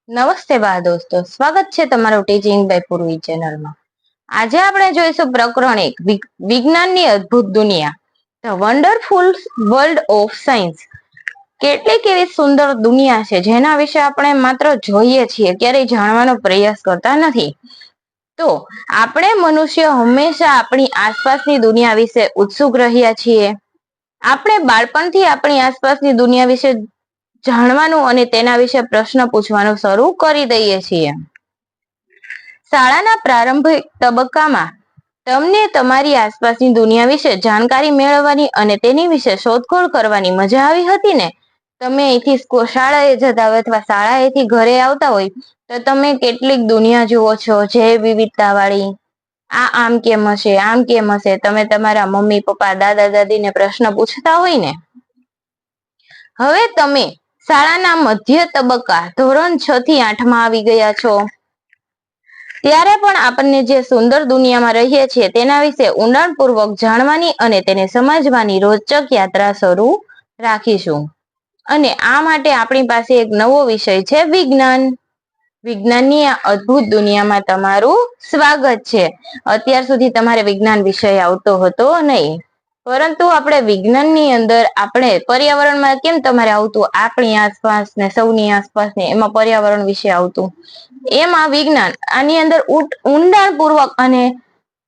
નમસ્તે બા દોસ્તો, સ્વાગત છે તમારું ટીચિંગ બાય પૂર્વી ચેનલમાં। આજે આપણે જોઈશું પ્રકરણ 1, વિજ્ઞાનની અદ્ભુત દુનિયા, the wonderful world of science. કેટલીક એવી સુંદર દુનિયા છે જેના વિશે આપણે માત્ર જોઈએ છીએ, ક્યારેય જાણવાનો પ્રયાસ કરતા નથી। તો આપણે મનુષ્ય હંમેશા આપણી આસપાસની દુનિયા વિશે ઉત્સુક રહ્યા છીએ। આપણે બાળપણથી આપણી આસપાસની દુનિયા વિશે જાણવાનું અને તેના વિશે પ્રશ્ન પૂછવાનું શરૂ કરી દઈએ છીએ। શાળાના પ્રારંભિક તબક્કામાં તમને તમારી આસપાસની દુનિયા વિશે જાણકારી મેળવવાની અને તેની વિશે શોધખોળ કરવાની મજા આવી હતી ને? તમે અહીંથી શાળાએ જતા હોય અથવા શાળાએથી ઘરે આવતા હોય તો તમે કેટલીક દુનિયા જુઓ છો, જે વિવિધતા વાળી। આમ કેમ હશે, આમ કેમ હશે, તમે તમારા મમ્મી પપ્પા દાદા દાદીને પ્રશ્ન પૂછતા હોય ને? હવે તમે શાળાના મધ્ય તબક્કા ધોરણ 6 થી 8 માં આવી ગયા છો। ત્યારે પણ આપણને જે સુંદર દુનિયામાં રહીએ છીએ તેના વિશે ઊંડાણપૂર્વક જાણવાની અને તેને સમજવાની રોચક યાત્રા શરૂ રાખીશું। અને આ માટે આપણી પાસે એક નવો વિષય છે, વિજ્ઞાન। વિજ્ઞાનની આ અદ્ભુત દુનિયામાં તમારું સ્વાગત છે। અત્યાર સુધી તમારે વિજ્ઞાન વિષય આવતો હતો નહીં, પરંતુ આપણે વિજ્ઞાનની અંદર આપણે પર્યાવરણમાં કેમ તમારે આવતું, આપણી આસપાસ ને સૌની આસપાસ ને એમાં પર્યાવરણ વિશે આવતું, એમાં વિજ્ઞાન આની અંદર ઊંડાણપૂર્વક અને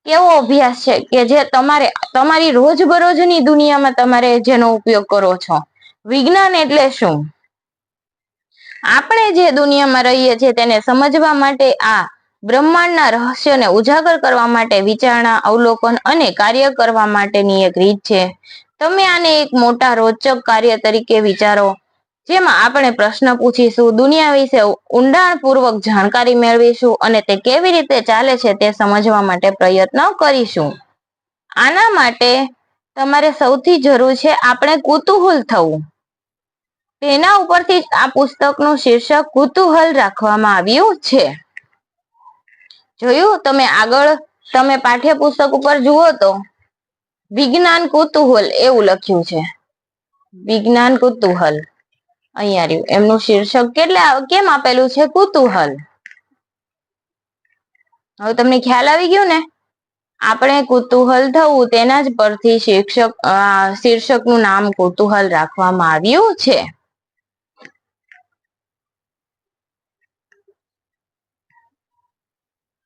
કેવો અભ્યાસ છે કે જે તમારે તમારી રોજબરોજની દુનિયામાં તમારે જેનો ઉપયોગ કરો છો। વિજ્ઞાન એટલે શું? આપણે જે દુનિયામાં રહીએ છીએ તેને સમજવા માટે, આ બ્રહ્માંડના રહસ્યોને ઉજાગર કરવા માટે વિચારણા, અવલોકન અને કાર્ય કરવા માટેની એક રીત છે। તમે આને એક મોટા રોચક કાર્ય તરીકે વિચારો, જેમાં આપણે પ્રશ્ન પૂછીશું, દુનિયા વિશે ઊંડાણપૂર્વક જાણકારી મેળવીશું અને તે કેવી રીતે ચાલે છે તે સમજવા માટે પ્રયત્ન કરીશું। આના માટે તમારે સૌથી જરૂર છે આપણે કુતૂહલ થવું। તેના ઉપરથી જ આ પુસ્તકનું શીર્ષક કુતૂહલ રાખવામાં આવ્યું છે। જોયું તમે આગળ, તમે પાઠ્યપુસ્તક ઉપર જુઓ તો વિજ્ઞાન કુતૂહલ એવું લખ્યું છે, વિજ્ઞાન કુતૂહલ। અહીંયા રહ્યું એમનું શીર્ષક, કેમ આપેલું છે? કુતૂહલ। હવે તમને ખ્યાલ આવી ગયો ને? આપણે કુતૂહલ થવું, તેના જ પરથી શીર્ષકનું નામ કુતૂહલ રાખવામાં આવ્યું છે।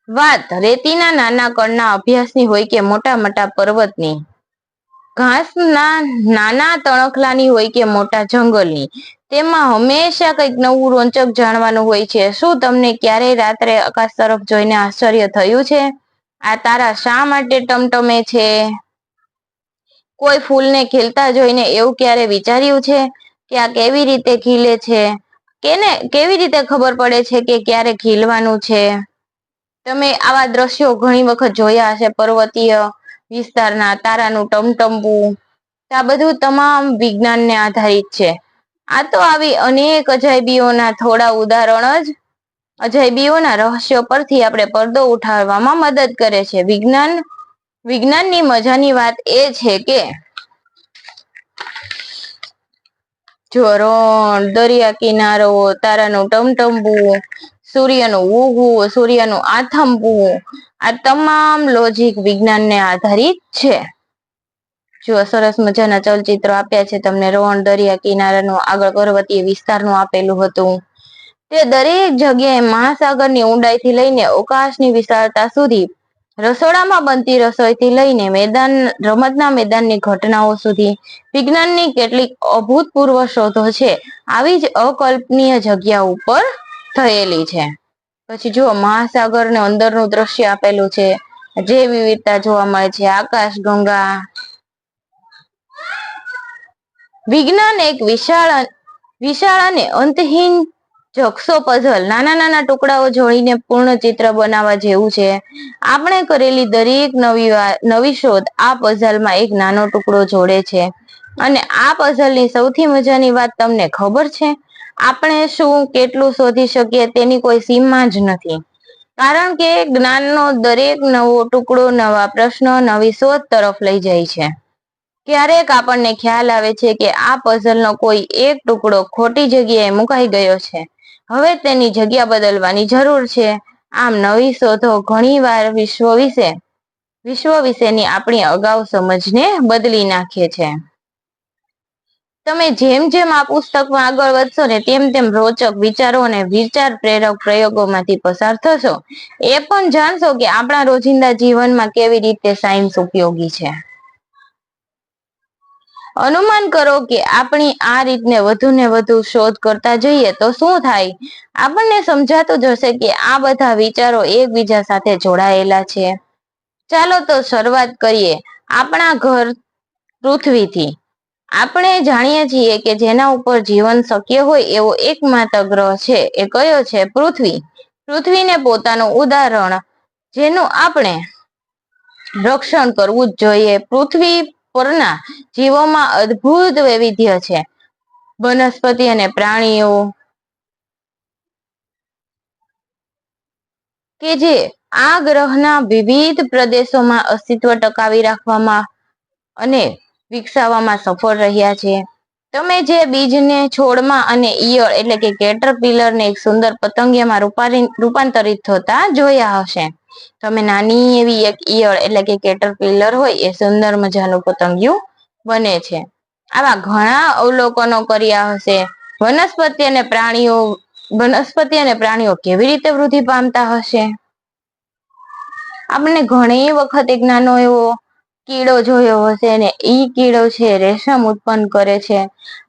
વાત રેતીના નાના કણના અભ્યાસની હોય કે મોટા મોટા પર્વતની, ઘાસના નાના તણખલાની હોય કે મોટા જંગલની, તેમાં હંમેશા કંઈક નવું રોચક જાણવાનું હોય છે। શું તમને ક્યારેય રાત્રે આકાશ તરફ જોઈને આશ્ચર્ય થયું છે? આ તારા શા માટે ટમટમે છે? કોઈ ફૂલને ખીલતા જોઈને એવું ક્યારે વિચાર્યું છે કે આ કેવી રીતે ખીલે છે? કેવી રીતે ખબર પડે છે કે ક્યારે ખીલવાનું છે? તમે આવા દ્રશ્યો ઘણી વખત જોયા હશે, પર્વતીય વિસ્તારના તારાનું ટમટમવું। આ બધું તમામ વિજ્ઞાનને આધારિત છે। આ તો આવી અનેક અજાયબીઓના થોડા ઉદાહરણ જ અજાયબીઓના રહસ્યો પરથી આપણે પડદો ઉઠાવવામાં મદદ કરે છે। વિજ્ઞાનની મજાની વાત એ છે કે જો રણ, દરિયા કિનારો, તારાનું ટમટમવું, સૂર્યનું ઉગવું, સૂર્યનું આથમવું, આ તમામ લોજિક વિજ્ઞાનને આધારિત છે। જો સરસ મજાના ચલચિત્રો આપ્યા છે તમને, રણ, દરિયા કિનારાનું, આગળ પર્વતીય વિસ્તારનું આપેલું હતું। તે દરેક જગ્યાએ મહાસાગરની ઊંડાઈથી લઈને અવકાશની વિશાળતા સુધી, રસોડામાં બનતી રસોઈથી લઈને રમતના મેદાનની ઘટનાઓ સુધી વિજ્ઞાનની કેટલીક અભૂતપૂર્વ શોધો છે આવી જ અકલ્પનીય જગ્યા ઉપર થયેલી છે। પછી જુઓ, મહાસાગરને અંદરનું દ્રશ્ય આપેલું છે, જે વિવિધતા જોવા મળે છે, આકાશ ગંગા। વિજ્ઞાન એક વિશાળ અને અંતહીન જક્સો પઝલ, નાના નાના ટુકડાઓ જોડીને પૂર્ણ ચિત્ર બનાવવા જેવું છે। આપણે કરેલી દરેક નવી શોધ આ પઝલમાં એક નાનો ટુકડો જોડે છે। અને આ પઝલની સૌથી મજાની વાત તમને ખબર છે? આપણે શું કેટલું શોધી શકીએ તેની કોઈ સીમા જ નથી, કારણ કે જ્ઞાનનો દરેક નવો ટુકડો નવા પ્રશ્નો, નવી શોધ તરફ લઈ જાય છે। ક્યારેક આપણને ખ્યાલ આવે છે કે આ પઝલનો કોઈ એક ટુકડો ખોટી જગ્યાએ મુકાઈ ગયો છે। હવે તેની જગ્યા બદલવાની જરૂર છે. આમ નવી શોધો ઘણીવાર વિશ્વ વિશેની આપણી અગાઉ સમજને બદલી નાખે છે. તમે જેમ જેમ આ પુસ્તકમાં આગળ વધશો ને તેમ તેમ રોચક વિચારો અને વિચાર પ્રેરક પ્રયોગોમાંથી પસાર થશો. એ પણ જાણશો કે આપણા રોજિંદા જીવનમાં કેવી રીતે સાયન્સ ઉપયોગી છે. અનુમાન કરો કે આપણી આ રીતને વધુ ને વધુ શોધ કરતા જઈએ તો શું થાય? આપણને સમજાતું જશે કે આ બધા વિચારો એકબીજા સાથે જોડાયેલા છે. ચાલો તો શરૂઆત કરીએ આપણા ઘર પૃથ્વીથી. આપણે જાણીએ છીએ કે જેના ઉપર જીવન શક્ય હોય એવો એકમાત્ર ગ્રહ છે એ કયો છે? પૃથ્વી. પૃથ્વીને પોતાનું ઉદાહરણ જેનું આપણે રક્ષણ કરવું જ જોઈએ. પૃથ્વી પરના જીવોમાં અદ્ભુત વૈવિધ્ય છે. વનસ્પતિ અને પ્રાણીઓ કે જે આ ગ્રહના વિવિધ પ્રદેશોમાં અસ્તિત્વ ટકાવી રાખવામાં અને વિકસાવવામાં સફળ રહ્યા છે. તમે જે બીજને છોડમાં અને ઈયળ એટલે કે કેટરપિલર ને એક સુંદર પતંગિયામાં રૂપાંતરિત થતા જોયા હશે. તમે નાની એવી એક ઈયળ એટલે કે કેટરપિલર હોય એ સુંદર મજાનું પતંગિયું બને છે. આવા ઘણા અવલોકનો કર્યા હશે. વનસ્પતિ અને પ્રાણીઓ કેવી રીતે વૃદ્ધિ પામતા હશે? આપણને ઘણી વખત એક નાનો એવો કીડો જોયો હશે ને ઈ કીડો છે રેશમ ઉત્પન્ન કરે છે.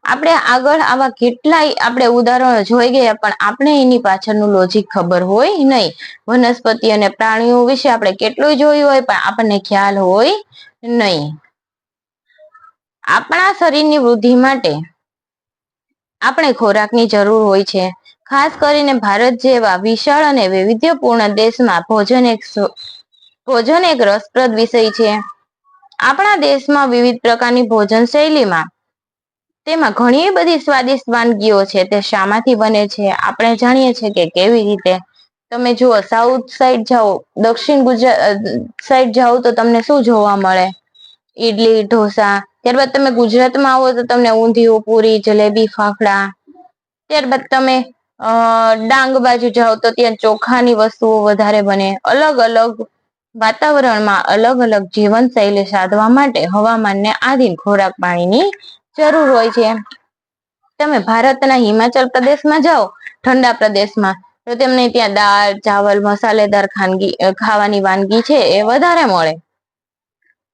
આપણે આગળ આવા કેટલાય આપણે ઉદાહરણો જોઈ ગયા પણ આપણે એની પાછળનું લોજિક ખબર હોય નહીં. વનસ્પતિ અને પ્રાણીઓ વિશે આપણે કેટલું જોયું હોય પણ આપણને ખ્યાલ હોય નહીં. આપણા શરીરની વૃદ્ધિ માટે આપણે ખોરાકની જરૂર હોય છે. ખાસ કરીને ભારત જેવા વિશાળ અને વૈવિધ્યપૂર્ણ દેશમાં ભોજન એક રસપ્રદ વિષય છે. આપણા દેશમાં વિવિધ પ્રકારની ભોજન શૈલીમાં તેમાં ઘણી બધી સ્વાદિષ્ટ વાનગીઓ છે. તે શામાંથી બને છે? આપણે જાણીએ છીએ કે કેવી રીતે. તમે જુઓ સાઉથ સાઈડ જાઓ, દક્ષિણ ગુજરાત સાઈડ જાઓ તો તમને શું જોવા મળે? ઈડલી, ઢોસા. ત્યારબાદ તમે ગુજરાતમાં આવો તો તમને ઊંધિયું, પુરી, જલેબી, ફાફડા. ત્યારબાદ તમે ડાંગ બાજુ જાઓ તો ત્યાં ચોખાની વસ્તુઓ વધારે બને. અલગ અલગ વાતાવરણમાં અલગ અલગ જીવનશૈલી સાધવા માટે હવામાનને આધીન ખોરાક પાણીની જરૂર હોય છે. તમે ભારતના હિમાચલ પ્રદેશમાં જાઓ ઠંડા પ્રદેશમાં તો તેમને ત્યાં દાળ, ચાવલ, મસાલેદાર ખાવાની વાનગી છે એ વધારે મળે.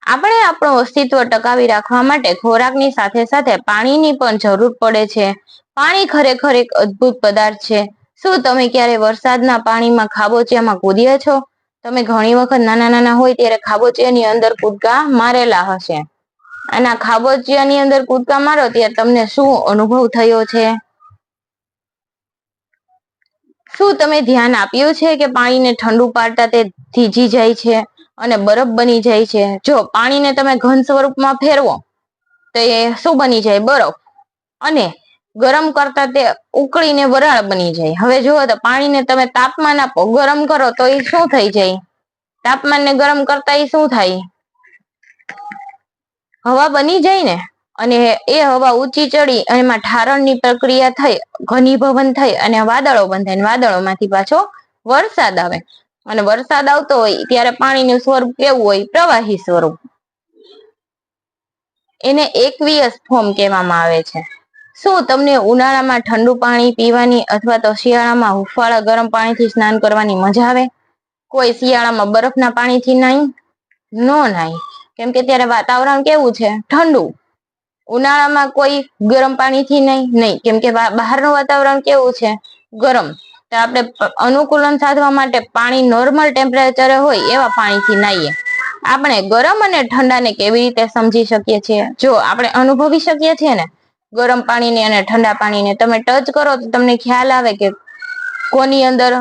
આપણે આપણું અસ્તિત્વ ટકાવી રાખવા માટે ખોરાકની સાથે સાથે પાણીની પણ જરૂર પડે છે. પાણી ખરેખર એક અદ્ભુત પદાર્થ છે. શું તમે ક્યારે વરસાદના પાણીમાં ખાબોચિયામાં કૂદ્યા છો? તમે ઘણી વખત નાના નાના હોય ત્યારે ખાબોચિયાની અંદર કૂદકા મારેલા હશે. અને ખાબોચિયાની અંદર કૂદકા મારો ત્યારે તમને શું અનુભવ થયો છે? શું તમે ધ્યાન આપ્યું છે કે પાણીને ઠંડુ પાડતા તે થીજી જાય છે અને બરફ બની જાય છે? જો પાણીને તમે ઘન સ્વરૂપમાં ફેરવો તો એ શું બની જાય? બરફ. અને ગરમ કરતા તે ઉકળીને વરાળ બની જાય. હવે જુઓ તો પાણીને તમે તાપમાન આપો, ગરમ કરો તો એ શું થઈ જાય? તાપમાનને ગરમ કરતા એ શું થાય? હવા બની જાય ને. અને એ હવા ઊંચી ચડી અને એમાં ઠારણની પ્રક્રિયા થઈ, ઘનીભવન થઈ અને વાદળો બંધાય. વાદળોમાંથી પાછો વરસાદ આવે. અને વરસાદ આવતો હોય ત્યારે પાણીનું સ્વરૂપ કેવું હોય? પ્રવાહી સ્વરૂપ. એને એકવીયસ ફોર્મ કહેવામાં આવે છે. શું તમને ઉનાળામાં ઠંડુ પાણી પીવાની અથવા તો શિયાળામાં હુંફાળા ગરમ પાણીથી સ્નાન કરવાની મજા આવે? કોઈ શિયાળામાં બરફના પાણીથી નાય? નો નાય. કેમ કે ત્યારે વાતાવરણ કેવું છે? ઠંડુ. ઉનાળામાં કોઈ ગરમ પાણીથી નાય? નહીં. કેમ કે બહારનું વાતાવરણ કેવું છે? ગરમ. તો આપણે અનુકૂલન સાધવા માટે પાણી નોર્મલ ટેમ્પરેચરે હોય એવા પાણીથી નાહીએ. આપણે ગરમ અને ઠંડાને કેવી રીતે સમજી શકીએ છીએ? જો આપણે અનુભવી શકીએ છીએ ને ગરમ પાણીને અને ઠંડા પાણીને. તમે ટચ કરો તો તમને ખ્યાલ આવે કે કોની અંદર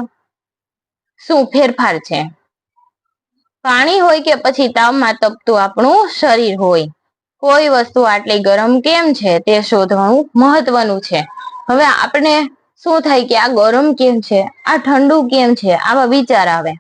શું ફેરફાર છે. પાણી હોય કે પછી તાવમાં તપતું આપણું શરીર હોય. કોઈ વસ્તુ આટલી ગરમ કેમ છે તે શોધવાનું મહત્વનું છે. હવે આપણે શું થાય કે આ ગરમ કેમ છે? આ ઠંડુ કેમ છે? આવા વિચાર આવે.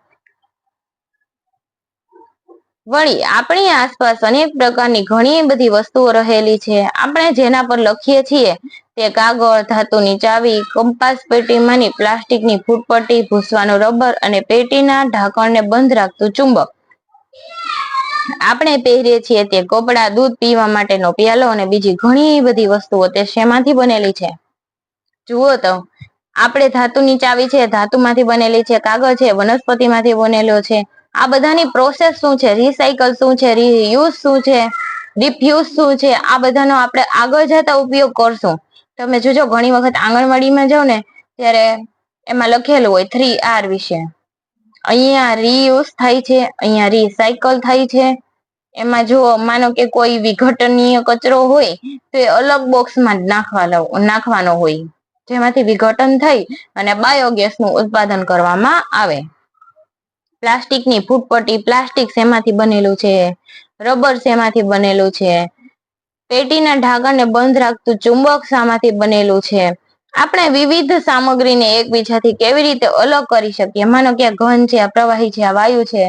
વળી આપણી આસપાસ અનેક પ્રકારની ઘણી બધી વસ્તુઓ રહેલી છે. આપણે જેના પર લખીએ છીએ તે કાગળ, ધાતુની ચાવી, કંપાસ પેટીમાંની પ્લાસ્ટિકની ફૂટપટ્ટી, ભૂસવાનું રબર અને પેટીના ઢાંકણને બંધ રાખતું ચુંબક. આપણે પહેરીએ છીએ તે કપડા, દૂધ પીવા માટેનો પ્યાલો અને બીજી ઘણી બધી વસ્તુઓ તે શેમાંથી બનેલી છે? જુઓ તો આપણે ધાતુની ચાવી છે, ધાતુમાંથી બનેલી છે. કાગળ છે, વનસ્પતિમાંથી બનેલો છે. આ બધાની પ્રોસેસ શું છે? રિસાયકલ શું છે? રીયુઝ શું છે? ડિફ્યુઝ શું છે? આ બધાનો આપણે આગળ જતા ઉપયોગ કરશું. તમે જોજો ઘણી વખત આંગણવાડીમાં જાઓ ને ત્યારે એમાં લખેલું હોય 3R વિશે. અહીંયા રીયુઝ થાય છે, અહીંયા રિસાયકલ થાય છે. એમાં જો માનો કે કોઈ વિઘટનીય કચરો હોય તો એ અલગ બોક્સમાં નાખવાનો હોય, જેમાંથી વિઘટન થઈ અને બાયોગેસનું ઉત્પાદન કરવામાં આવે. પ્લાસ્ટિકની ફૂટપટ્ટી, પ્લાસ્ટિક શેમાંથી બનેલું છે? રબર શેમાંથી બનેલું છે? પેટીના ઢાંકણને બંધ રાખતું ચુંબક શામાંથી બનેલું છે? આપણે વિવિધ સામગ્રીને એકબીજાથી કેવી રીતે અલગ કરી શકીએ? માનો કે આ ઘન છે, આ પ્રવાહી છે, આ વાયુ છે,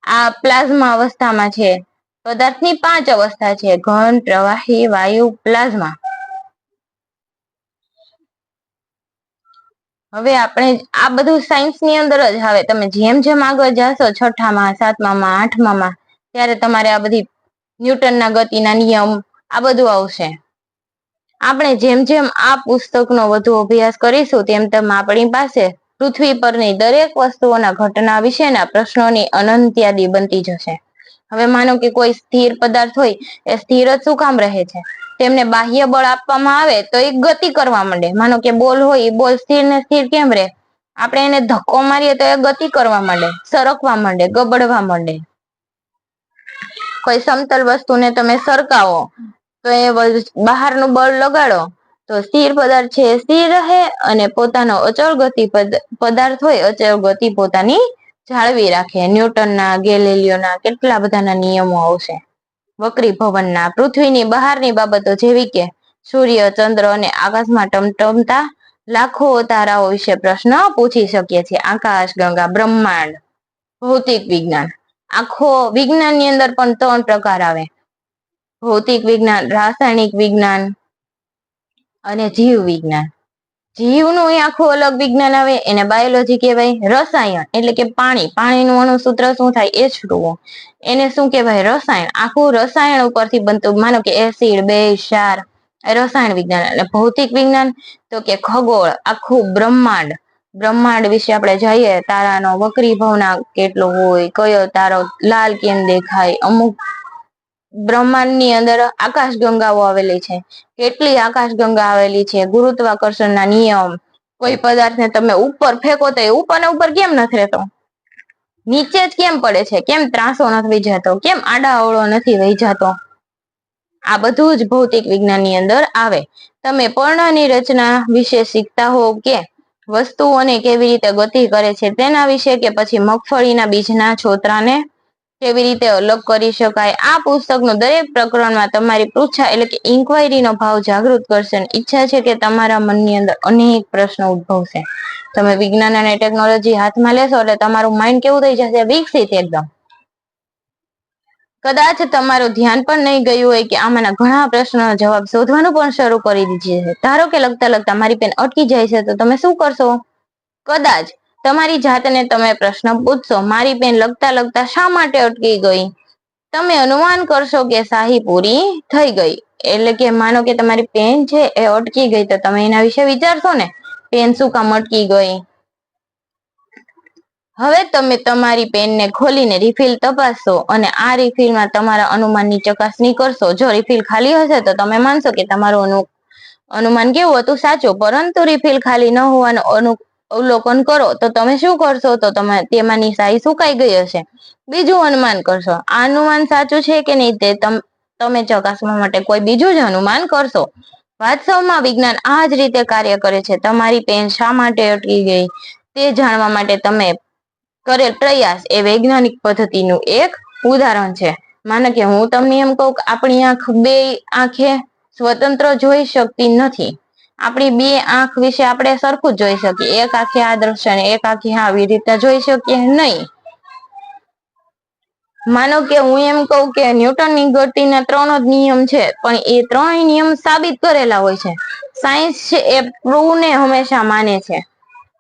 આ પ્લાઝમા અવસ્થામાં છે. પદાર્થની 5 અવસ્થા છે: ઘન, પ્રવાહી, વાયુ, પ્લાઝમા. હવે આપણે આ બધું સાયન્સની અંદર જ આવે. તમે જેમ જેમ આગળ જાશો 6ઠામાં, 7મામાં, 8મામાં, ત્યારે તમારે આ બધી ન્યૂટનના ગતિના નિયમ આ બધું આવશે. આપણે જેમ જેમ આ પુસ્તકનો વધુ અભ્યાસ કરીશું તેમ તેમ આપણી પાસે પૃથ્વી પરની દરેક વસ્તુઓના ઘટના વિશેના પ્રશ્નોની અનંત યાદી બનતી જશે. હવે માનો કે કોઈ સ્થિર પદાર્થ હોય, એ સ્થિર જ શું કામ રહે છે? તેમને બાહ્ય બળ આપવામાં આવે તો એ ગતિ કરવા માંડે. માનો કે બોલ હોય, એ બોલ સ્થિર ને સ્થિર કેમ રહે? આપણે એને ધક્કો મારીએ તો એ ગતિ કરવા માંડે, સરકવા માંડે, ગબડવા માંડે. કોઈ સમતલ વસ્તુને તમે સરકાવો તો એ બહારનું બળ લગાડો તો સ્થિર પદાર્થ છે સ્થિર રહે અને પોતાનો અચળ ગતિ પદાર્થ હોય અચળ ગતિ પોતાની જાળવી રાખે. ન્યૂટનના, ગેલિલિયોના કેટલા બધાના નિયમો આવશે. વક્રી ભવનના, પૃથ્વીની બહારની બાબતો જેવી કે સૂર્ય, ચંદ્ર અને આકાશમાં ટમટમતા લાખો તારાઓ વિશે પ્રશ્ન પૂછી શકીએ છીએ. આકાશ ગંગા, બ્રહ્માંડ, ભૌતિક વિજ્ઞાન. આખો વિજ્ઞાનની અંદર પણ 3 પ્રકાર આવે: ભૌતિક વિજ્ઞાન, રાસાયણિક વિજ્ઞાન અને જીવ વિજ્ઞાન. જીવનું આખું અલગ વિજ્ઞાન આવે, એને બાયોલોજી કહેવાય. રસાયણ એટલે કે પાણીનું અણુસૂત્ર શું થાય? H2O. એને શું કહેવાય? રસાયણ. આખું રસાયણ ઉપરથી બનતું. માનો કે એસિડ, બેઝ, ક્ષાર, રસાયણ વિજ્ઞાન. અને ભૌતિક વિજ્ઞાન તો કે ખગોળ, આખું બ્રહ્માંડ વિશે આપણે જઈએ. તારાનો વક્રી ભવનાંક કેટલો હોય, કયો તારો લાલ કેમ દેખાય, અમુક બ્રહ્માંડની અંદર આકાશગંગાઓ આવેલી છે. કેટલી આકાશગંગા આવેલી છે? ગુરુત્વાકર્ષણના નિયમ. કોઈ પદાર્થને તમે ઉપર ફેંકો તો એ ઉપર ને ઉપર કેમ નથી રહેતો? નીચે જ કેમ પડે છે? કેમ ત્રાસો નથી વહી જતો? કેમ આડાઅવળો નથી વહી જતો? આ બધું જ ભૌતિક વિજ્ઞાનની અંદર આવે. તમે પર્ણની રચના વિશે શીખતા હો કે વસ્તુઓને કેવી રીતે ગતિ કરે છે તેના વિશે, કે પછી મગફળીના બીજના છોતરાને કેવી રીતે અલગ કરી શકાય. આ પુસ્તકનું દરેક પ્રકરણમાં તમારી પૃચ્છા એટલે કે ઇન્ક્વાયરીનો ભાવ જાગૃત કરશે. ઈચ્છા છે કે તમારા મનની અંદર અનેક પ્રશ્નો ઉદ્ભવશે. તમે વિજ્ઞાન અને ટેકનોલોજી હાથમાં લેશો એટલે તમારું માઇન્ડ કેવું થઈ જશે? વિકસિત એકદમ. કદાચ તમારું ધ્યાન પણ નહીં ગયું હોય કે આમાંના ઘણા પ્રશ્નોનો જવાબ શોધવાનું પણ શરૂ કરી દીધી છે. ધારો કે લખતા લખતા મારી પેન અટકી જાય છે તો તમે શું કરશો? કદાચ તમારી જાતને તમે પ્રશ્ન પૂછશો, મારી પેન લખતા લખતા શા માટે અટકી ગઈ? તમે અનુમાન કરશો કે શાહી પૂરી થઈ ગઈ. એટલે કે માનો કે તમારી પેન છે એ અટકી ગઈ તો તમે એના વિશે વિચારશો ને, પેન શું કામ અટકી ગઈ? હવે તમે તમારી પેનને ખોલીને રિફિલ તપાસશો અને આ રિફિલમાં તમારા અનુમાનની ચકાસણી કરશો. જો રિફિલ ખાલી હશે તો તમે માનશો કે તમારું અનુમાન કેવું હતું? સાચું. પરંતુ રિફિલ ખાલી ન હોવાનું અવલોકન કરો તો તમે શું કરશો? તો તેમાંની શાહી સુકાઈ ગઈ હશે. બીજું અનુમાન કરશો. આ અનુમાન સાચું છે કે નહીં તે તમે ચકાસવા માટે કોઈ બીજું જ અનુમાન કરશો. વાસ્તવમાં વિજ્ઞાન આ જ રીતે કાર્ય કરે છે. તમારી પેન શા માટે અટકી ગઈ તે જાણવા માટે તમે કરેલ પ્રયાસ એ વૈજ્ઞાનિક પદ્ધતિનું એક ઉદાહરણ છે. માનો કે હું તમને એમ કહું કે આપણી આંખ બે આંખે સ્વતંત્ર જોઈ શકતી નથી. આપણી બે આંખ વિશે આપણે સરખું જ જોઈ શકીએ. એક આંખે આ દ્રશ્ય ને એક આંખે આવી રીતે જોઈ શકીએ નહીં. માનો કે હું એમ કહું કે ન્યૂટનની ગતિના 3 જ નિયમ છે, પણ એ 3 નિયમ સાબિત કરેલા હોય છે. સાયન્સ છે એ પ્રૂવ ને હંમેશા માને છે.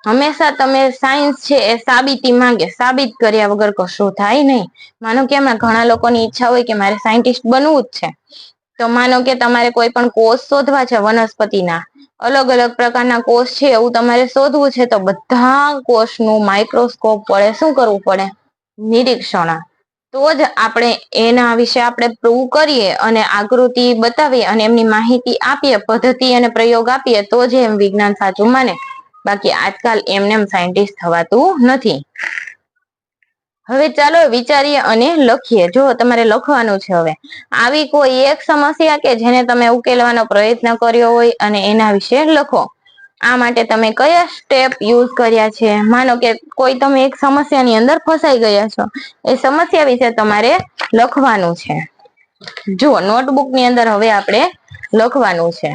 હંમેશા તમે સાયન્સ છે એ સાબિતી માંગે, સાબિત કર્યા વગર કશું થાય નહીં. માનો કે એમાં ઘણા લોકોની ઈચ્છા હોય કે મારે સાયન્ટિસ્ટ બનવું જ છે, તો માનો કે તમારે કોઈ પણ કોષ શોધવા છે વનસ્પતિના, અલગ અલગ પ્રકારના કોષ છે એવું તમારે શોધવું છે, તો બધા કોષનું માઇક્રોસ્કોપ વડે શું કરવું પડે? નિરીક્ષણ. તો જ આપણે એના વિશે આપણે પ્રૂવ કરીએ અને આકૃતિ બતાવીએ અને એમની માહિતી આપીએ, પદ્ધતિ અને પ્રયોગ આપીએ, તો જ એમ વિજ્ઞાન સાચું માને. બાકી આજકાલ એમને એમ સાયન્ટિસ્ટ થવાતું નથી. હવે ચાલો વિચારીએ અને લખીએ. જો તમારે લખવાનું છે હવે, આવી કોઈ એક સમસ્યા કે જેને તમે ઉકેલવાનો પ્રયત્ન કર્યો હોય અને એના વિશે લખો. આ માટે તમે કયા સ્ટેપ યુઝ કર્યા છે? માનો કે કોઈ તમે એક સમસ્યાની અંદર ફસાઈ ગયા છો, એ સમસ્યા વિશે તમારે લખવાનું છે. જો નોટબુક ની અંદર હવે આપણે લખવાનું છે.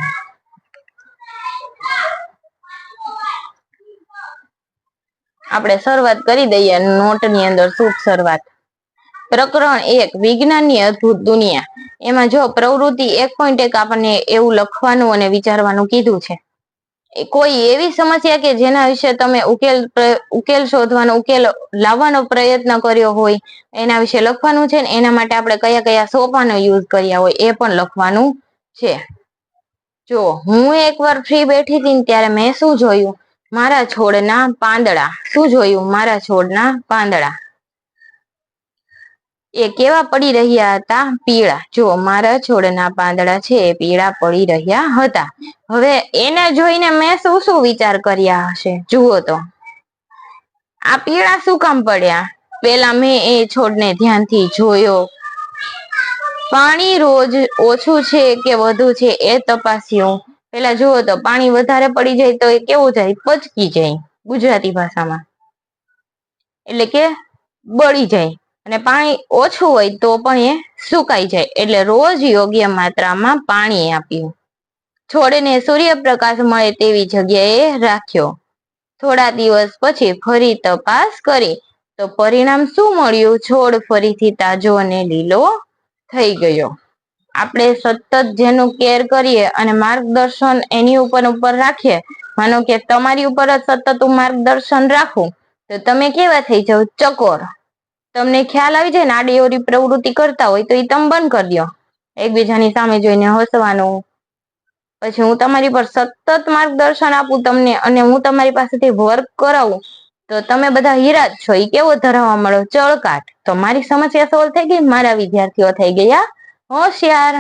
આપણે શરૂઆત કરી દઈએ નોટની અંદર, શુભ શરૂઆત. પ્રકરણ 1, વિજ્ઞાનની અદ્ભુત દુનિયા. એમાં જો પ્રવૃત્તિ 1.1 આપણને એવું લખવાનું અને વિચારવાનું કીધું છે. કોઈ એવી સમસ્યા કે જેના વિશે તમે ઉકેલ શોધવાનો, ઉકેલ લાવવાનો પ્રયત્ન કર્યો હોય, એના વિશે લખવાનું છે. ને એના માટે આપણે કયા કયા સોપાનો યુઝ કર્યા હોય એ પણ લખવાનું છે. જો હું એકવાર ફ્રી બેઠી હતી ને ત્યારે મેં શું જોયું? મારા છોડના પાંદડા. શું જોયું? મારા છોડના પાંદડા. એ કેવા પડી રહ્યા હતા? પીળા. જો મારા છોડના પાંદડા છે એ પીળા પડી રહ્યા હતા. હવે એને જોઈને મેં શું શું વિચાર કર્યા હશે? જુઓ તો, આ પીળા શું કામ પડ્યા? પેલા મેં એ છોડને ધ્યાનથી જોયો, પાણી રોજ ઓછું છે કે વધુ છે એ તપાસ્યું. પેલા જુઓ તો, પાણી વધારે પડી જાય તો એ કેવું જાય? પચકી જાય ગુજરાતી ભાષામાં, એટલે કે બળી જાય. અને પાણી ઓછું હોય તો પણ એ સુકાઈ જાય. એટલે રોજ યોગ્ય માત્રામાં પાણી આપ્યું. છોડને સૂર્યપ્રકાશ મળે તેવી જગ્યાએ રાખ્યો. થોડા દિવસ પછી ફરી તપાસ કરી તો પરિણામ શું મળ્યું? છોડ ફરીથી તાજો અને લીલો થઈ ગયો. આપણે સતત જેનું કેર કરીએ અને માર્ગદર્શન એની ઉપર રાખીએ, માનો કે તમારી ઉપર જ સતત હું માર્ગદર્શન રાખું, તો તમે કેવા થઈ જાવ? ચકોર. તમને ખ્યાલ આવી જાય ને, આડી અવળી પ્રવૃત્તિ કરતા હોય તો એ તમે બંધ કરી દો. એકબીજાની સામે જોઈને હસવાનું. પછી હું તમારી પર સતત માર્ગદર્શન આપું તમને, અને હું તમારી પાસેથી વર્ક કરાવું, તો તમે બધા હીરા જ છો. એ કેવો ધરાવવા મળો? ચળકાટ. તો મારી સમસ્યા સોલ્વ થઈ ગઈ, મારા વિદ્યાર્થીઓ થઈ ગયા હોશિયાર.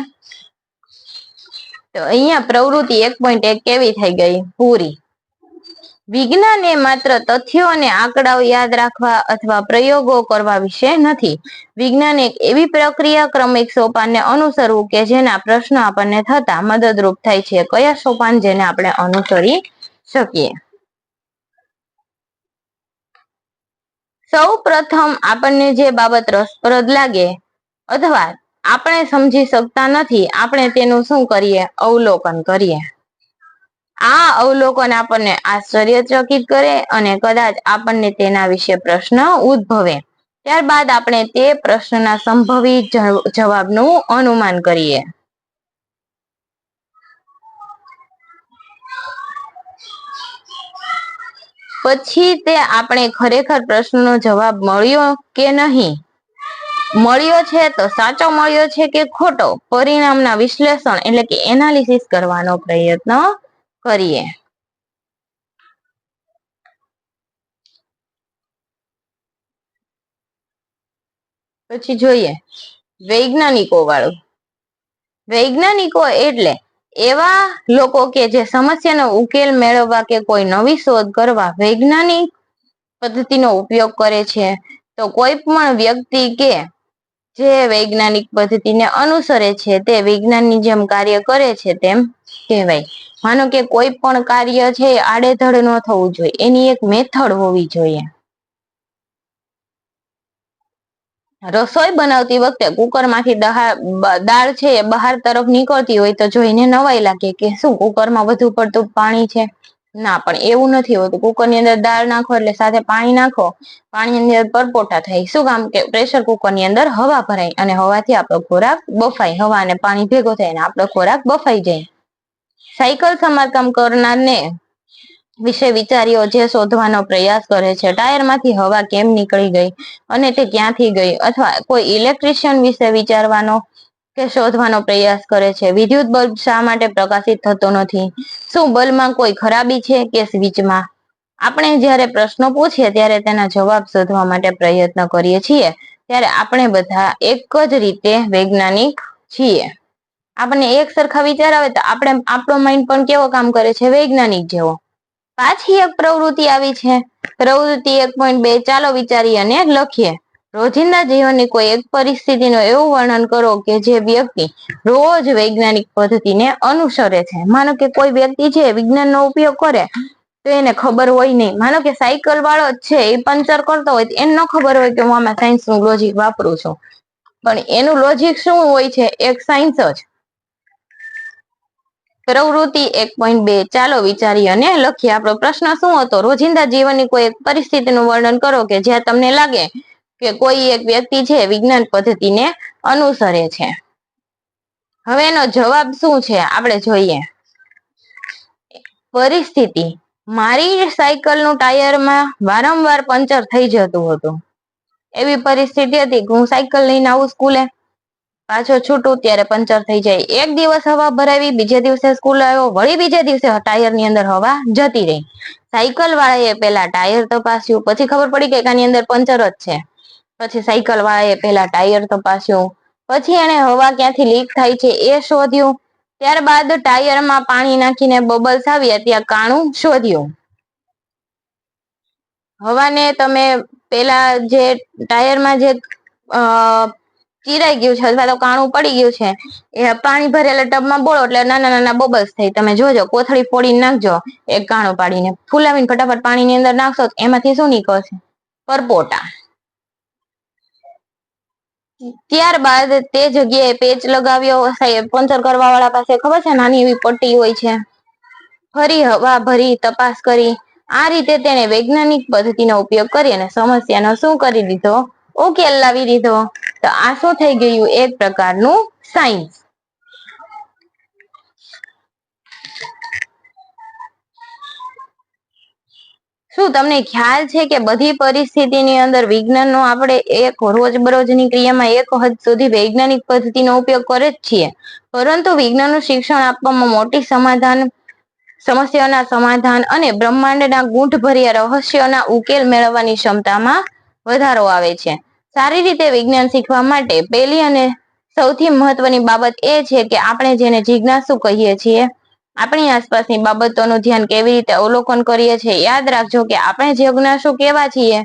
તો અહીંયા પ્રવૃત્તિ 1.1 કેવી થઈ ગઈ? પૂરી. વિજ્ઞાન એ માત્ર તથ્યો અને આંકડાઓ યાદ રાખવા અથવા પ્રયોગો કરવા વિશે નથી. વિજ્ઞાન એક એવી પ્રક્રિયા, ક્રમિક સોપાનને અનુસરવું કે જેના પ્રશ્નો આપણને થતા મદદરૂપ થાય છે. કયા સોપાન? જેને આપણે અનુસરી શકીએ. સૌ પ્રથમ આપણને જે બાબત રસપ્રદ લાગે અથવા આપણે સમજી શકતા નથી, આપણે તેનું શું કરીએ? અવલોકન કરીએ. આ અવલોકન આપણને આશ્ચર્યચકિત કરે અને કદાચ આપણને તેના વિશે પ્રશ્ન ઉદ્ભવે. ત્યારબાદ આપણે તે પ્રશ્નના સંભવિત જવાબનું અનુમાન કરીએ. પછી તે આપણે ખરેખર પ્રશ્નનો જવાબ મળ્યો કે નહીં, મળ્યો છે તો સાચો મળ્યો છે કે ખોટો, પરિણામના વિશ્લેષણ એટલે કે એનાલિસિસ કરવાનો પ્રયત્ન કરીએ. પછી જોઈએ વૈજ્ઞાનિકો વાળું. વૈજ્ઞાનિકો એટલે એવા લોકો કે જે સમસ્યાનો ઉકેલ મેળવવા કે કોઈ નવી શોધ કરવા વૈજ્ઞાનિક પદ્ધતિનો ઉપયોગ કરે છે. તો કોઈ પણ વ્યક્તિ કે જે વૈજ્ઞાનિક પદ્ધતિને અનુસરે છે તે વિજ્ઞાનની જેમ કાર્ય કરે છે તેમ કહેવાય. માનો કે કોઈ પણ કાર્ય છે આડેધડ ન થવું જોઈએ, એની એક મેથડ હોવી જોઈએ. રસોઈ બનાવતી વખતે કુકરમાંથી દાળ છે એ બહાર તરફ નીકળતી હોય તો જોઈને નવાઈ લાગે કે શું કુકરમાં વધુ પડતું પાણી છે. ના, પણ એવું નથી હોતું. કુકરની અંદર દાળ નાખો એટલે સાથે પાણી નાખો, પાણીની અંદર પરપોટા થાય. શું કામ? કે પ્રેશર કુકરની અંદર હવા ભરાય અને હવાથી આપણો ખોરાક બફાય. હવા અને પાણી ભેગો થાય અને આપણો ખોરાક બફાઈ જાય. સાયકલ સમારકામ કરનારને વિશે વિચારીઓ જે શોધવાનો પ્રયાસ કરે છે ટાયરમાંથી હવા કેમ નીકળી ગઈ અને તે ક્યાંથી ગઈ, અથવા કોઈ ઇલેક્ટ્રિશિયન વિશે વિચારવાનો કે શોધવાનો પ્રયાસ કરે છે. વિદ્યુત બલ્બ શા માટે પ્રકાશિત થતો નથી? શું બલ્બમાં કોઈ ખરાબી છે કે સ્વિચમાં? આપણે જ્યારે પ્રશ્નો પૂછીએ ત્યારે તેના જવાબ શોધવા માટે પ્રયત્ન કરીએ છીએ ત્યારે આપણે બધા એક જ રીતે વૈજ્ઞાનિક છીએ. આપણને એક સરખા વિચાર આવે તો આપણો માઇન્ડ પણ કેવો કામ કરે છે? વૈજ્ઞાનિક જેવો. પાછી એક પ્રવૃત્તિ આવી છે. પ્રવૃત્તિ 1.2 ચાલો વિચારીએ અને લખીએ. રોજિંદા જીવનની કોઈ એક પરિસ્થિતિનું એવું વર્ણન કરો કે જે વ્યક્તિ રોજ વૈજ્ઞાનિક પદ્ધતિને અનુસરે છે. માનો કે કોઈ વ્યક્તિ છે વિજ્ઞાનનો ઉપયોગ કરે તો એને ખબર હોય નહીં. માનો કે સાયકલ વાળો છે એ પંચર કરતો હોય તો એને ન ખબર હોય કે હું આમાં સાયન્સનું લોજિક વાપરું છું, પણ એનું લોજિક શું હોય છે? એક સાયન્સ જ. પ્રવૃત્તિ 1.2 ચાલો વિચારીએ અને લખીએ. આપણો પ્રશ્ન શું હતો? રોજિંદા જીવનની કોઈ એક પરિસ્થિતિનું વર્ણન કરો કે જ્યાં તમને લાગે કે કોઈ એક વ્યક્તિ છે વિજ્ઞાન પદ્ધતિને અનુસરે છે. હવે એનો જવાબ શું છે આપણે જોઈએ. પરિસ્થિતિ: મારી સાયકલનું ટાયરમાં વારંવાર પંચર થઈ જતું હતું. એવી પરિસ્થિતિ હતી કે હું સાયકલ લઈને આવું સ્કૂલે, પાછો છૂટું ત્યારે પંચર થઈ જાય. એક દિવસ હવા ભરાવી, બીજે દિવસે સ્કૂલ આવ્યો, વળી બીજે દિવસે ટાયરની અંદર હવા જતી રહી. સાયકલ વાળાએ પેલા ટાયર તપાસ્યું, પછી ખબર પડી કે આની અંદર પંચર જ છે. પછી સાયકલ વાળાએ પેલા ટાયર તપાસ્યું, પછી એને હવા ક્યાંથી લીક થાય છે એ શોધ્યું. ત્યારબાદ ટાયરમાં પાણી નાખીને બબલ્સ આવ્યા ત્યાં કાણું શોધ્યું. હવાને તમે પેલા જે ટાયરમાં જે ચીરાઈ ગયું છે અથવા તો કાણું પડી ગયું છે એ પાણી ભરેલા ટબમાં બોળો એટલે નાના નાના બબલ્સ થાય. તમે જોજો, કોથળી ફોડીને નાખજો એક કાણું પાડીને, ફુલાવીને ફટાફટ પાણીની અંદર નાખશો એમાંથી શું નીકળશે? પરપોટા. ત્યારબાદ તે જગ્યાએ પેચ લગાવ્યો. પંચર કરવા વાળા પાસે ખબર છે નાની એવી પટ્ટી હોય છે. ફરી હવા ભરી, તપાસ કરી. આ રીતે તેને વૈજ્ઞાનિક પદ્ધતિનો ઉપયોગ કરી અને સમસ્યાનો શું કરી દીધો? ઉકેલ લાવી દીધો. તો આ શું થઈ ગયું? એક પ્રકારનું સાયન્સ. શું તમને ખ્યાલ છે કે બધી પરિસ્થિતિની અંદર વિજ્ઞાનનો આપણે એક રોજબરોજની ક્રિયામાં એક હદ સુધી વૈજ્ઞાનિક પદ્ધતિનો ઉપયોગ કરે જ છીએ, પરંતુ વિજ્ઞાનનું શિક્ષણ આપવામાં મોટી સમસ્યાઓના સમાધાન અને બ્રહ્માંડના ગૂંઠભર્યા રહસ્યોના ઉકેલ મેળવવાની ક્ષમતામાં વધારો આવે છે. સારી રીતે વિજ્ઞાન શીખવા માટે પહેલી અને સૌથી મહત્વની બાબત એ છે કે આપણે જેને જિજ્ઞાસુ કહીએ છીએ આપણી આસપાસની બાબતોનું ધ્યાન કેવી રીતે અવલોકન કરીએ છીએ. યાદ રાખજો કે આપણે જિજ્ઞાસુ કેવા છીએ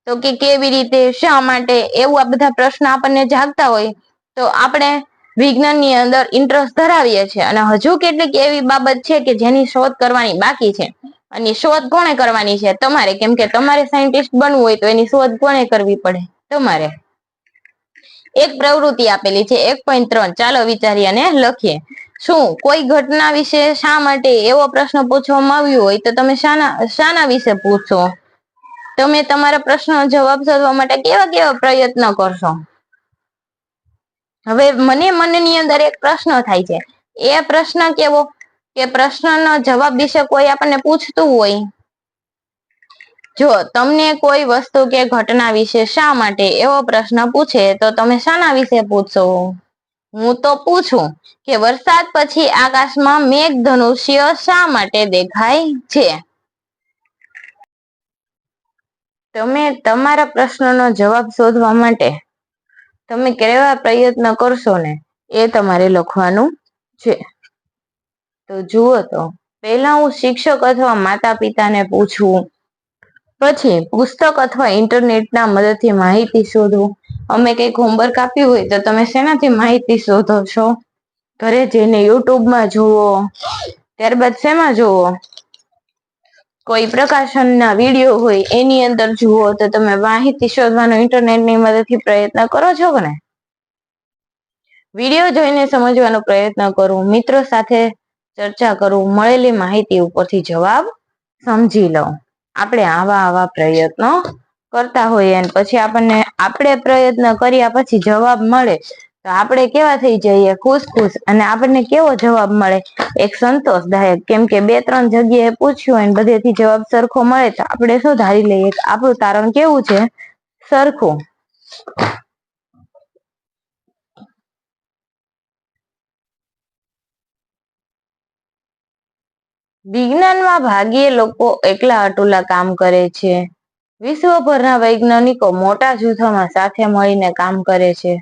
તો કે કેવી રીતે, શા માટે, એવું આ બધા પ્રશ્ન આપણને જાગતા હોય તો આપણે વિજ્ઞાનની અંદર ઇન્ટરેસ્ટ ધરાવીએ છીએ. અને હજુ કેટલીક એવી બાબત છે કે જેની શોધ કરવાની બાકી છે, અને શોધ કોણે કરવાની છે? તમારે. કેમ કે તમારે સાયન્ટિસ્ટ બનવું હોય તો એની શોધ કોણે કરવી પડે? તમારે. એક પ્રવૃત્તિ આપેલી છે 1.3 ચાલો વિચારીએ અને લખીએ. શું કોઈ ઘટના વિશે શા માટે એવો પ્રશ્ન પૂછવામાં આવ્યો હોય તો તમે શાના વિશે પૂછશો? તમે તમારા પ્રશ્નનો જવાબ શોધવા માટે કેવા કેવા પ્રયત્ન કરશો? હવે મનની અંદર એક પ્રશ્ન થાય છે. એ પ્રશ્ન કેવો? કે પ્રશ્નનો જવાબ વિશે કોઈ આપણને પૂછતું હોય. જો તમને કોઈ વસ્તુ કે ઘટના વિશે શા માટે એવો પ્રશ્ન પૂછે તો તમે શાના વિશે પૂછશો? હું તો પૂછું કે વરસાદ પછી આકાશમાં મેઘધનુષ્ય શા માટે દેખાય છે? તમે તમારા પ્રશ્નનો જવાબ શોધવા માટે તમે કેવા પ્રયત્ન કરશો ને એ તમારે લખવાનું છે. તો જુઓ, તો પહેલા હું શિક્ષક અથવા માતા પિતાને પૂછવું, પછી પુસ્તક અથવા ઇન્ટરનેટના મદદથી માહિતી શોધવું. અમે કંઈક હોમવર્ક આપ્યું હોય તો તમે શેનાથી માહિતી શોધો છો? ઘરે જઈને યુટ્યુબમાં જુઓ, ત્યારબાદ શેમાં જુઓ? કોઈ પ્રકાશનના વિડીયો હોય એની અંદર જુઓ તો તમે માહિતી શોધવાનો ઇન્ટરનેટની મદદથી પ્રયત્ન કરો છો કે ને? વિડીયો જોઈને સમજવાનો પ્રયત્ન કરો, મિત્રો સાથે ચર્ચા કરું, મળેલી માહિતી ઉપરથી જવાબ સમજી લો. આપણે આવા પ્રયત્નો કરતા હોઈએ અને પછી આપણે પ્રયત્ન કર્યા પછી જવાબ મળે તો આપણે કેવા થઈ જઈએ, ખુશ અને આપણને કેવો જવાબ મળે, એક સંતોષદાયક. કેમ કે 2-3 જગ્યાએ પૂછ્યું હોય બધેથી જવાબ સરખો મળે તો આપણે શું ધારી લઈએ કે આપણું તારણ કેવું છે, સરખું. વિજ્ઞાનમાં ભાગ્યે લોકો એકલા અટુલા કામ કરે છે. વિશ્વભરના વૈજ્ઞાનિકો મોટા જૂથોમાં સાથે મળીને કામ કરે છે.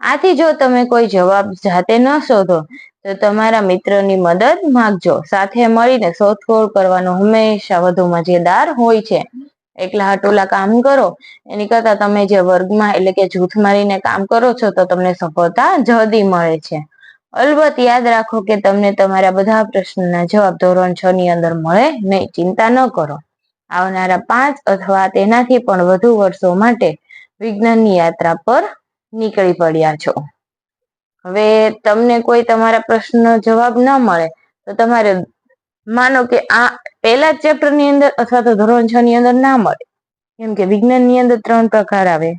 આથી જો તમે કોઈ જવાબ જાતે ન શોધો તો તમારા મિત્રની મદદ માંગજો. સાથે મળીને શોધખોળ કરવાનો હંમેશા વધુ મજેદાર હોય છે. એકલા અટુલા કામ કરો એની કરતા તમે જે વર્ગમાં એટલે કે જૂથમાં રહીને કામ કરો છો તો તમને સફળતા જલ્દી મળે છે. અલબત્ત યાદ રાખો કે તમને તમારા બધા પ્રશ્નોના જવાબ ધોરણ 6 ની અંદર મળે નહીં. ચિંતા ન કરો. આવનારા 5 અથવા તેનાથી પણ વધુ વર્ષો માટે વિજ્ઞાનની યાત્રા પર નીકળી પડ્યા છો. હવે તમને કોઈ તમારા પ્રશ્નનો જવાબ ન મળે તો તમારે માનો કે આ પહેલા જ ચેપ્ટર ની અંદર અથવા તો ધોરણ 6 ની અંદર ના મળે. કેમ કે વિજ્ઞાન ની અંદર 3 પ્રકાર આવે: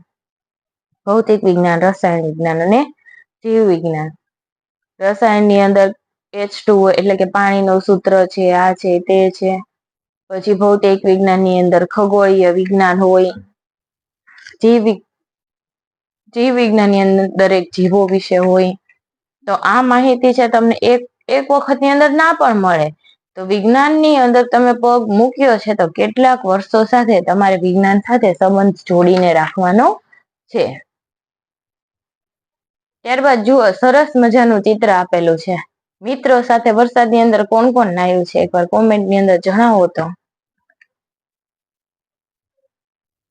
ભૌતિક વિજ્ઞાન, રસાયણ વિજ્ઞાન અને જીવ વિજ્ઞાન. રસાયણ ની અંદર H2O એટલે કે પાણીનું સૂત્ર છે, આ છે તે છે. પછી ભૌતિક વિજ્ઞાન ની અંદર ખગોળીય વિજ્ઞાન હોય. જીવ વિજ્ઞાન ની અંદર દરેક જીવો વિશે હોય. તો આ માહિતી છે તમને એક વખત ની અંદર ના પણ મળે તો વિજ્ઞાનની અંદર તમે પગ મૂક્યો છે તો કેટલાક વર્ષો સાથે તમારે વિજ્ઞાન સાથે સંબંધ જોડીને રાખવાનો છે. ત્યારબાદ જુઓ, સરસ મજાનું ચિત્ર આપેલું છે. મિત્રો સાથે વરસાદની અંદર કોણ કોણ નાહ્યું છે એકવાર કોમેન્ટની અંદર જણાવો તો.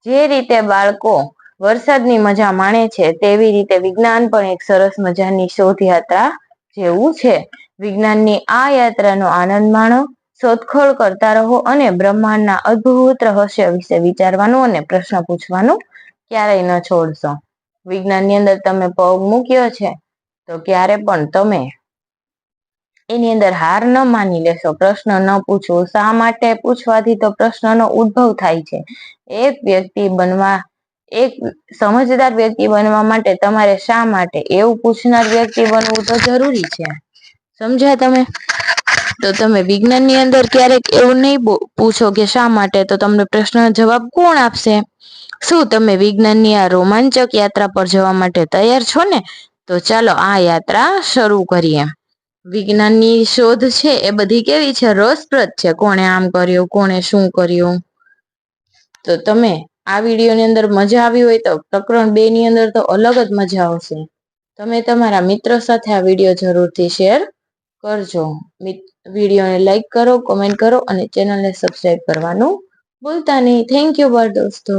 જે રીતે બાળકો વરસાદની મજા માણે છે તેવી રીતે વિજ્ઞાન પણ એક સરસ મજાની શોધ યાત્રા જેવું છે. વિજ્ઞાનની આ યાત્રાનો આનંદ માણો, શોધખોળ કરતા રહો અને બ્રહ્માંડના અદ્ભુત રહસ્ય વિશે વિચારવાનું અને પ્રશ્ન પૂછવાનું ક્યારેય ન છોડશો. વિજ્ઞાનની અંદર તમે પગ મૂક્યો છે તો ક્યારે પણ તમે એની અંદર હાર ન માની લેશો. પ્રશ્ન ન પૂછવો. શા માટે પૂછવાથી તો પ્રશ્નનો ઉદ્ભવ થાય છે. એક સમજદાર વ્યક્તિ બનવા માટે તમારે શા માટે એવું પૂછનાર વ્યક્તિ બનવું તો જરૂરી છે. સમજ્યા તમે? તો તમે વિજ્ઞાનની અંદર ક્યારેક એવું નહીં પૂછો કે શા માટે, તો તમને પ્રશ્નનો જવાબ કોણ આપશે? શું તમે વિજ્ઞાનની આ રોમાંચક યાત્રા પર જવા માટે તૈયાર છો ને? તો ચાલો આ યાત્રા શરૂ કરીએ. વિજ્ઞાનની શોધ છે એ બધી કેવી છે? રસપ્રદ છે. કોણે આમ કર્યું, કોણે શું કર્યું. તો તમે આ વિડીયોની અંદર મજા આવી હોય તો પ્રકરણ 2 ની અંદર તો અલગ જ મજા આવશે. તમે તમારા મિત્રો સાથે આ વિડીયો જરૂરથી શેર કરજો. વિડીયોને લાઈક કરો, કોમેન્ટ કરો અને ચેનલને સબસ્ક્રાઈબ કરવાનું ભૂલતા નહીં. થેન્ક યુ બાળ દોસ્તો.